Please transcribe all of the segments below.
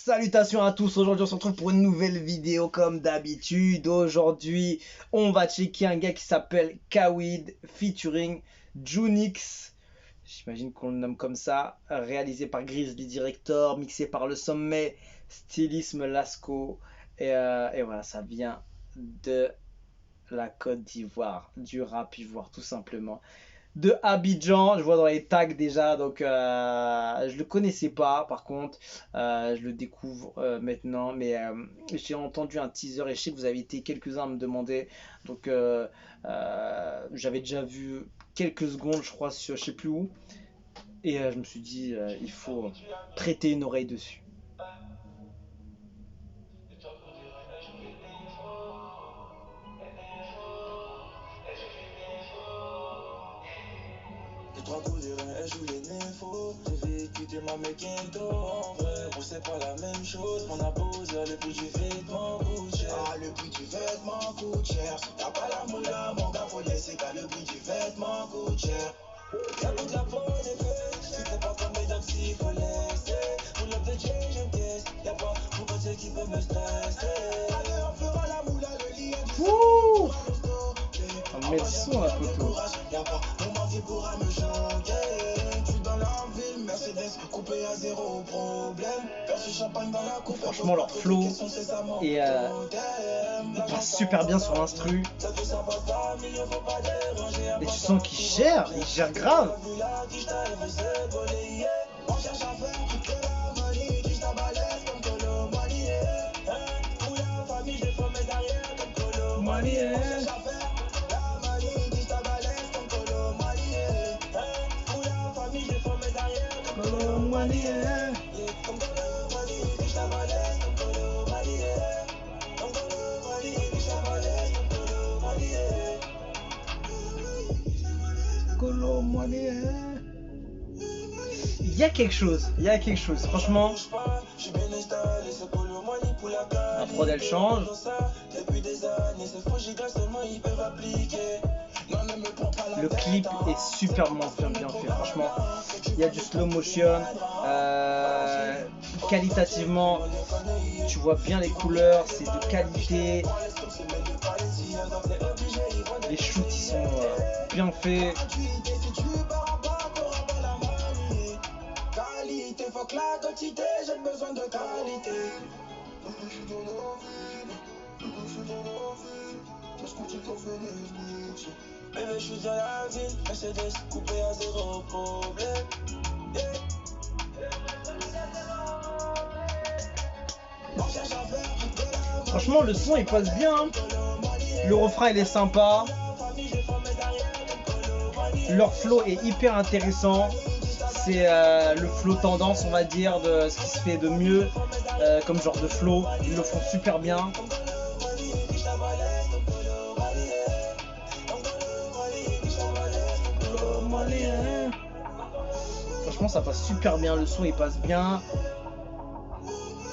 Salutations à tous, aujourd'hui on se retrouve pour une nouvelle vidéo comme d'habitude. Aujourd'hui on va checker un gars qui s'appelle Kawid featuring Junix. J'imagine qu'on le nomme comme ça, réalisé par Grizzly Director, mixé par Le Sommet, stylisme Lasco. Et voilà, ça vient de la Côte d'Ivoire, du rap ivoire tout simplement. De Abidjan, je vois dans les tags déjà, donc je le connaissais pas par contre, je le découvre maintenant, mais j'ai entendu un teaser et je sais que vous avez été quelques-uns à me demander, donc j'avais déjà vu quelques secondes je crois sur je sais plus où, et je me suis dit il faut prêter une oreille dessus. Trois coups de rein, elle joue les néfos. J'ai vécu des ma mequinto. En vrai, on sait pas la même chose. Mon abose, le prix du vêtement coûte cher. Ah, le prix du vêtement coûte cher. T'as pas la moula, mon gars, faut laisser car le prix du vêtement coûte cher. Y'a pas de la peau des fesses. Si t'es pas comme mes dames, s'il faut laisser. Pour le petit, j'encaisse. Y'a pas mon côté qui peut me stresser. Allez, on fera la moula, le lit du Wouh! On met le son à photo. Y'a pas mon qui pourra me choquer. Tu dans la ville, Mercedes, coupé à zéro problème. Perçu champagne dans la coupe. Franchement, leur flow et passe super bien sur l'instru. Et tu sens qu'ils gèrent, ils gèrent grave. Il y a quelque chose, franchement. La prod elle change. Le clip est superbement bien fait, franchement. Il y a du slow motion. Qualitativement, tu vois bien les couleurs, c'est de qualité. Les shoots ils sont bien faits. Faut que la quantité, j'ai besoin de qualité. Bébé, je suis dans la ville, Mercedes coupé à zéro problème. Franchement, le son il passe bien. Le refrain il est sympa. Leur flow est hyper intéressant. C'est le flow tendance, on va dire, de ce qui se fait de mieux comme genre de flow. Ils le font super bien. Franchement, ça passe super bien. Le son il passe bien.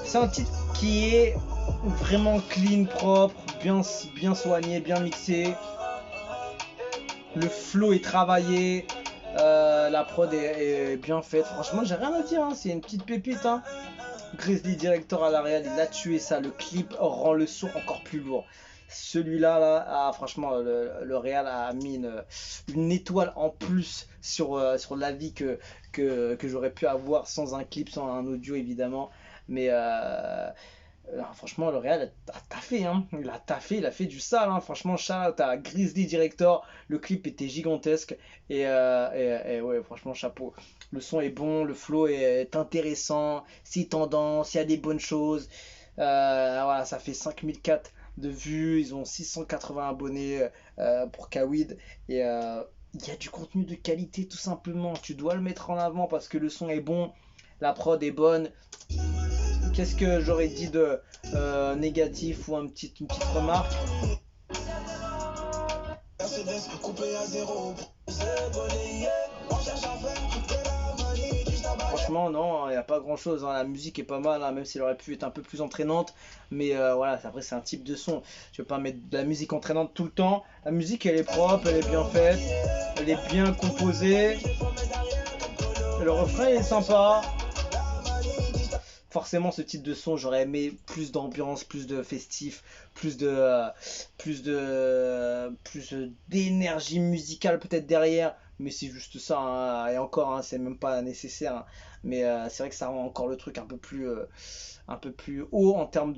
C'est un titre qui est vraiment clean, propre, bien soigné, bien mixé. Le flow est travaillé. La prod est bien faite. Franchement, j'ai rien à dire. Hein. C'est une petite pépite. Hein. Grizzly Director à la réal, il a tué ça. Le clip rend le son encore plus lourd. Celui-là, là, franchement, le réal a mis une étoile en plus sur la vie que j'aurais pu avoir sans un clip, sans un audio évidemment. Mais franchement, le réal a taffé, hein. Il a taffé, il a fait du sale, hein. Franchement, shout out à Grizzly Director. Le clip était gigantesque et ouais, franchement, chapeau. Le son est bon, le flow est intéressant, c'est tendance, il y a des bonnes choses. Voilà, ça fait 5004 de vues, ils ont 680 abonnés pour Kawid et il y a du contenu de qualité tout simplement. Tu dois le mettre en avant parce que le son est bon, la prod est bonne. Qu'est-ce que j'aurais dit de négatif ou une petite remarque? Franchement, non, il n'y a pas grand chose. Hein. La musique est pas mal, hein, même si elle aurait pu être un peu plus entraînante. Mais voilà, après, c'est un type de son. Je ne vais pas mettre de la musique entraînante tout le temps. La musique, elle est propre, elle est bien faite, elle est bien composée. Le refrain est sympa. forcément ce type de son, j'aurais aimé plus d'ambiance, plus de festif, plus d'énergie musicale peut-être derrière, mais c'est juste ça, hein, et encore, hein, c'est même pas nécessaire, hein. Mais c'est vrai que ça rend encore le truc un peu plus haut en termes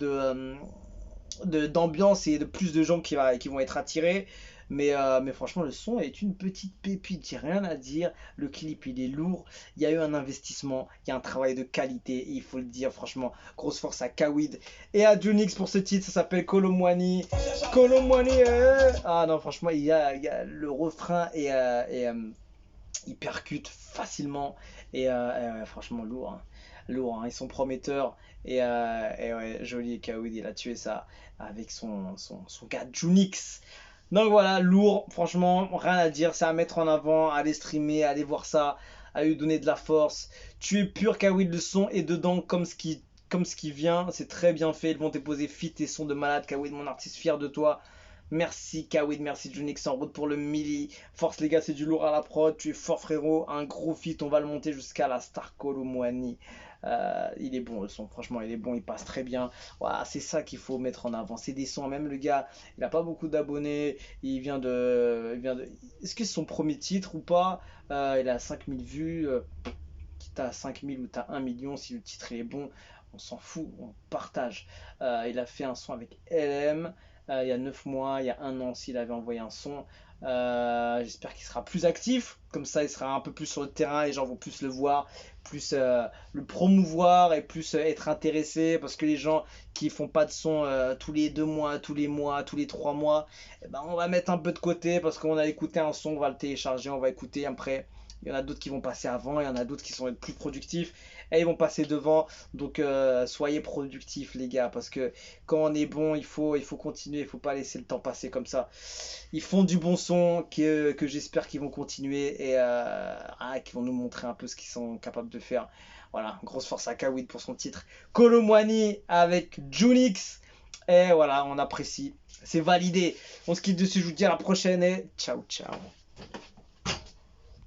d'ambiance et de plus de gens qui vont être attirés. Mais franchement, le son est une petite pépite, j'ai rien à dire. Le clip, il est lourd. Il y a eu un investissement, il y a un travail de qualité, et il faut le dire, franchement. Grosse force à Kawid et à Junix pour ce titre, ça s'appelle Kolomwani. Kolomwani, ah non, franchement, il y a le refrain il percute facilement. Et ouais, franchement, lourd, hein. Lourd, hein. Ils sont prometteurs. Et ouais, joli. Kawid, il a tué ça avec son gars Junix. Donc voilà, lourd, franchement, rien à dire, c'est à mettre en avant, allez streamer, allez voir ça, à lui donner de la force. Tu es pur, Kawid, le son est dedans comme ce qui vient, c'est très bien fait, ils vont déposer fit et son de malade, Kawid, mon artiste, fier de toi. Merci Kawid, merci Junix, en route pour le milli. Force les gars, c'est du lourd à la prod, tu es fort frérot, un gros fit, on va le monter jusqu'à la Star Kolomwani. Il est bon le son, franchement il est bon, il passe très bien. Voilà, c'est ça qu'il faut mettre en avant, c'est des sons, même le gars, il a pas beaucoup d'abonnés, Est-ce que c'est son premier titre ou pas? Il a 5000 vues, t'as 5000 ou t'as 1 million, si le titre est bon, on s'en fout, on partage. Il a fait un son avec LM il y a 9 mois, il y a 1 an s'il avait envoyé un son. J'espère qu'il sera plus actif, comme ça il sera un peu plus sur le terrain, les gens vont plus le voir, plus le promouvoir et plus être intéressés, parce que les gens qui font pas de son tous les 2 mois, tous les mois, tous les 3 mois, eh ben, on va mettre un peu de côté parce qu'on a écouté un son, on va le télécharger, on va écouter après. Il y en a d'autres qui vont passer avant, il y en a d'autres qui sont plus productifs et ils vont passer devant. Donc soyez productifs les gars, parce que quand on est bon, il faut continuer, il faut pas laisser le temps passer comme ça. Ils font du bon son que j'espère qu'ils vont continuer et qu'ils vont nous montrer un peu ce qu'ils sont capables de faire. Voilà, grosse force à Kawid pour son titre Kolomwani avec Junix. Et voilà, on apprécie. C'est validé. On se quitte dessus, je vous dis à la prochaine et ciao ciao.